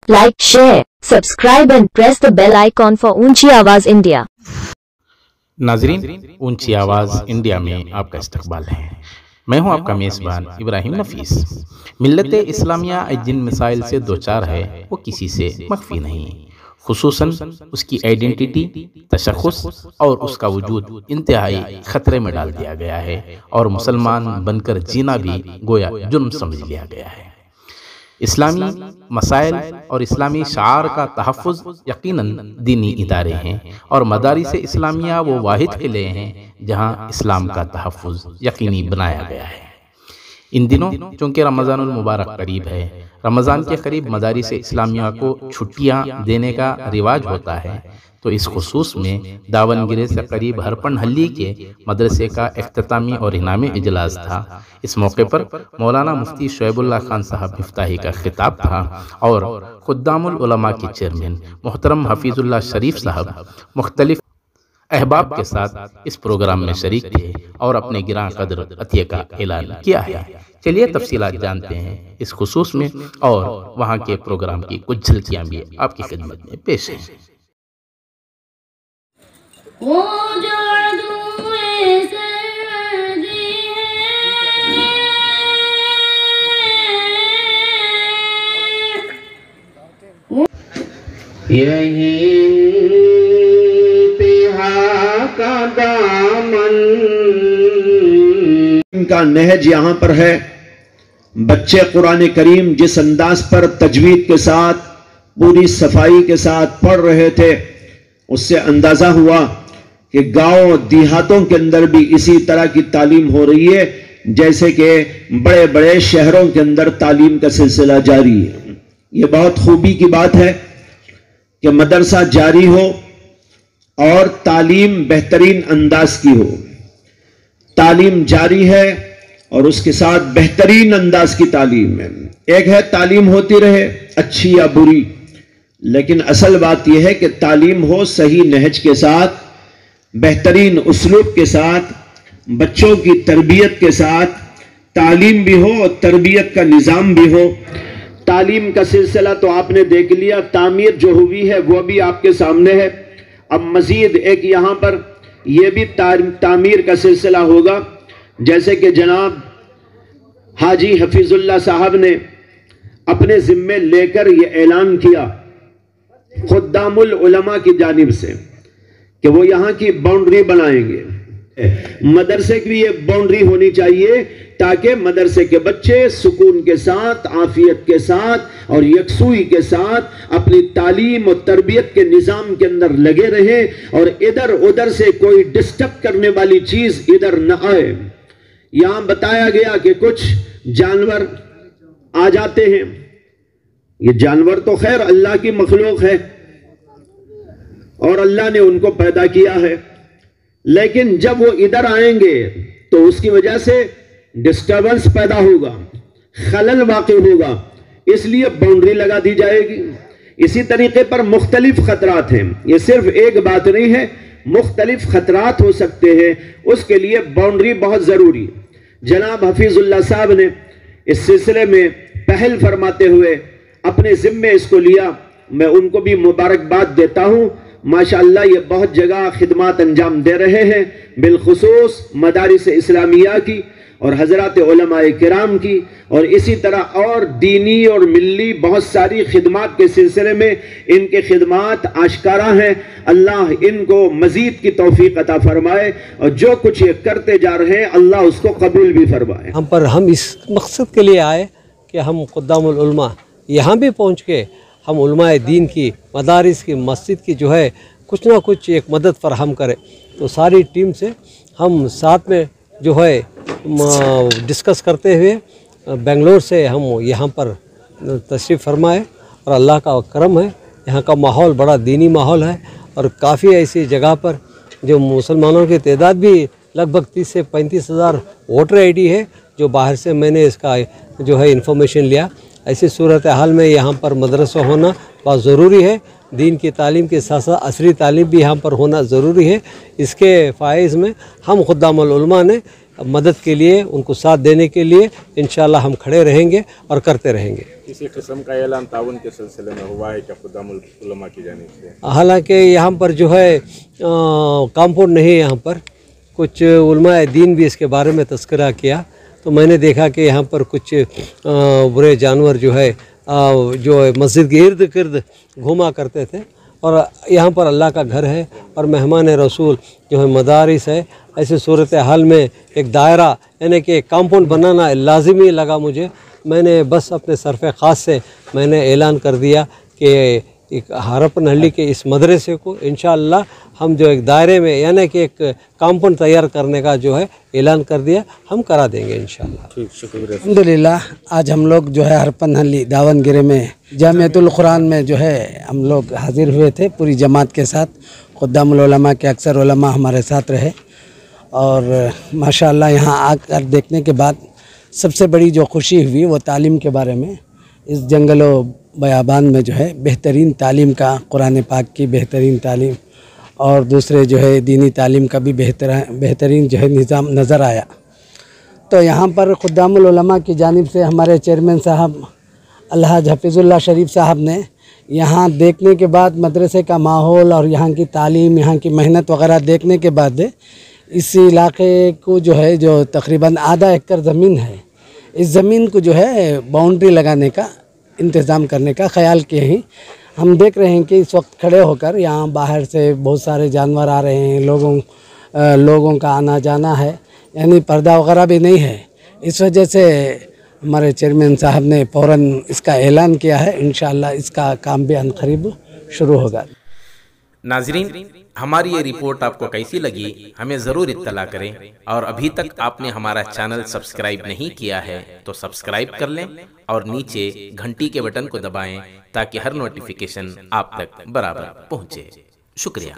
like, share, subscribe and press the bell icon for ऊंची आवाज India. नाजरीन, ऊंची आवाज़ इंडिया में आपका इस्तकबाल है। मैं हूं आपका मेज़बान इब्राहिम नफीस। मिल्लत इस्लामिया जिन मिसाइल से दो चार है वो किसी से मख्फी नहीं, खुसूसन उसकी आइडेंटिटी, तशख़्ख़ुस और उसका वजूद इंतहाई ख़तरे में डाल दिया गया है और मुसलमान बनकर जीना भी गोया जुर्म समझ लिया गया है। इस्लामी मसाइल और इस्लामी शार का तहफ़्फ़ुज़ यकीनन दीनी इदारे हैं और मदारिस इस्लामिया वो वाहिद किले हैं जहाँ इस्लाम का तहफ़्फ़ुज़ यकीनी बनाया गया है। इन दिनों चूँकि रमज़ानुल मुबारक करीब है, रमज़ान के करीब मदारिस इस्लामिया को छुट्टियाँ देने का रिवाज होता है, तो इस खुसूस में दावनगिरे से करीब हरपनहल्ली के मदरसे का इख्तितामी और इनामी इजलास था। इस मौके पर मौलाना मुफ्ती शुएबुल्लाह खान साहब इफ्ताही का खिताब था और खुद्दामुल उलमा के चेयरमैन मोहतरम हफीजुल्लाह शरीफ साहब मुख्तलिफ अहबाब के साथ इस प्रोग्राम में शरीक थे और अपने गिरां कदर अतिये का ऐलान किया है। चलिए तफसीलात जानते हैं इस खुसूस में और वहाँ के प्रोग्राम की कुछ झलकियाँ भी आपकी खिदमत में पेश हैं। वो जो अदुए सर्दी है, यही इंतहा का दामन इनका नहज यहाँ पर है। बच्चे कुरान करीम जिस अंदाज पर तजवीद के साथ पूरी सफाई के साथ पढ़ रहे थे, उससे अंदाजा हुआ कि गांव देहातों के अंदर भी इसी तरह की तालीम हो रही है जैसे कि बड़े बड़े शहरों के अंदर तालीम का सिलसिला जारी है। ये बहुत खूबी की बात है कि मदरसा जारी हो और तालीम बेहतरीन अंदाज की हो। तालीम जारी है और उसके साथ बेहतरीन अंदाज की तालीम है। एक है तालीम होती रहे अच्छी या बुरी, लेकिन असल बात यह है कि तालीम हो सही नहज के साथ, बेहतरीन उसलूब के साथ, बच्चों की तरबियत के साथ। तालीम भी हो और तरबियत का निज़ाम भी हो। तालीम का सिलसिला तो आपने देख लिया, तामीर जो हुई है वो भी आपके सामने है। अब मजीद एक यहाँ पर यह भी तामीर का सिलसिला होगा, जैसे कि जनाब हाजी हफीजुल्लाह साहब ने अपने ज़िम्मे लेकर यह ऐलान किया खुद्दामुल उलमा की जानिब से कि वो यहाँ की बाउंड्री बनाएंगे। मदरसे की ये बाउंड्री होनी चाहिए ताकि मदरसे के बच्चे सुकून के साथ, आफियत के साथ और यकसुई के साथ अपनी तालीम और तरबियत के निज़ाम के अंदर लगे रहे और इधर उधर से कोई डिस्टर्ब करने वाली चीज़ इधर न आए। यहाँ बताया गया कि कुछ जानवर आ जाते हैं। ये जानवर तो खैर अल्लाह की मखलूक है और अल्लाह ने उनको पैदा किया है, लेकिन जब वो इधर आएंगे तो उसकी वजह से डिस्टर्बेंस पैदा होगा, खलल वाक़ई होगा, इसलिए बाउंड्री लगा दी जाएगी। इसी तरीके पर मुख्तलिफ खतरात हैं, ये सिर्फ एक बात नहीं है, मुख्तलिफ खतरात हो सकते हैं, उसके लिए बाउंड्री बहुत ज़रूरी है। जनाब हफीजुल्लाह साहब ने इस सिलसिले में पहल फरमाते हुए अपने ज़िम्मे इसको लिया। मैं उनको भी मुबारकबाद देता हूँ। माशाअल्लाह ये बहुत जगह खिदमत अंजाम दे रहे हैं, बिलखुसूस मदारिस इस्लामिया की और हज़रात उलमाए किराम की, और इसी तरह और दीनी और मिल्ली बहुत सारी खिदमत के सिलसिले में इनके खिदमत आश्कारा हैं। अल्लाह इनको मज़ीद की तौफीक अता फरमाए और जो कुछ ये करते जा रहे हैं अल्लाह उसको कबूल भी फरमाए। हम इस मकसद के लिए आए कि हम खुद्दामुल उलमा यहाँ भी पहुँच के हम उलमाए दीन की, मदारिस की, मस्जिद की जो है कुछ ना कुछ एक मदद फराहम करें। तो सारी टीम से हम साथ में जो है डिस्कस करते हुए बेंगलोर से हम यहाँ पर तशरीफ़ फरमाए और अल्लाह का करम है, यहाँ का माहौल बड़ा दीनी माहौल है और काफ़ी ऐसी जगह पर जो मुसलमानों की तादाद भी लगभग 30 से 35 हज़ार वोटर आईडी है, जो बाहर से मैंने इसका जो है इन्फॉर्मेशन लिया। ऐसी सूरत हाल में यहाँ पर मदरसा होना बहुत ज़रूरी है। दीन की तालीम के साथ साथ असरी तालीम भी यहाँ पर होना ज़रूरी है। इसके फ़ाइज़ में हम खुद्दामुल उलमा ने मदद के लिए, उनको साथ देने के लिए इंशाअल्लाह हम खड़े रहेंगे और करते रहेंगे। किसी किस्म का ऐलान ताउन के सिलसिले में हुआ है क्या खुदामुल उलमा की जानिब से? हालांकि यहाँ पर जो है कंपाउंड नहीं है, यहाँ पर कुछ उलमाए दीन भी इसके बारे में तज़किरा किया, तो मैंने देखा कि यहाँ पर कुछ बुरे जानवर जो है जो मस्जिद के इर्द गिर्द घूमा करते थे, और यहाँ पर अल्लाह का घर है और मेहमान रसूल जो है मदारिस है। ऐसे सूरत हाल में एक दायरा यानी कि कंपाउंड बनाना लाजिमी लगा मुझे। मैंने बस अपने सरफ़ ख़ास से मैंने ऐलान कर दिया कि एक हरपनहल्ली के इस मदरसे को इंशाअल्लाह हम जो एक दायरे में यानी कि एक कंपाउंड तैयार करने का जो है ऐलान कर दिया, हम करा देंगे इंशाअल्लाह। ठीक, शुक्रिया। अल्हम्दुलिल्लाह आज हम लोग जो है हरपनहल्ली दावनगिरी में जामियतुल कुरान में जो है हम लोग हाजिर हुए थे पूरी जमात के साथ। खुद्दामुल उलमा के अक्सर उलमा हमारे साथ रहे और माशाअल्लाह यहाँ आकर देखने के बाद सबसे बड़ी जो खुशी हुई वो तालीम के बारे में। इस जंगलो बयाबान में जो है बेहतरीन तालीम का, कुरान पाक की बेहतरीन तालीम और दूसरे जो है दीनी तालीम का भी बेहतरीन जो है निज़ाम नज़र आया। तो यहाँ पर खुद्दामुल उलमा की जानिब से हमारे चेयरमैन साहब अलहाज हफीज़ुल्लाह शरीफ साहब ने यहाँ देखने के बाद मदरसे का माहौल और यहाँ की तालीम, यहाँ की मेहनत वगैरह देखने के बाद इस इलाके को जो है जो तकरीबन आधा एकड़ ज़मीन है, इस ज़मीन को जो है बाउंड्री लगाने का इंतज़ाम करने का ख्याल किए हैं। हम देख रहे हैं कि इस वक्त खड़े होकर यहाँ बाहर से बहुत सारे जानवर आ रहे हैं, लोगों का आना जाना है, यानी पर्दा वगैरह भी नहीं है। इस वजह से हमारे चेयरमैन साहब ने फ़ौरन इसका ऐलान किया है, इंशाअल्लाह इसका काम भी अनक़रीब शुरू होगा। नाज़रीन, हमारी ये रिपोर्ट आपको कैसी लगी हमें ज़रूर इत्तला करें, और अभी तक आपने हमारा चैनल सब्सक्राइब नहीं किया है तो सब्सक्राइब कर लें और नीचे घंटी के बटन को दबाएं ताकि हर नोटिफिकेशन आप तक बराबर पहुँचे। शुक्रिया।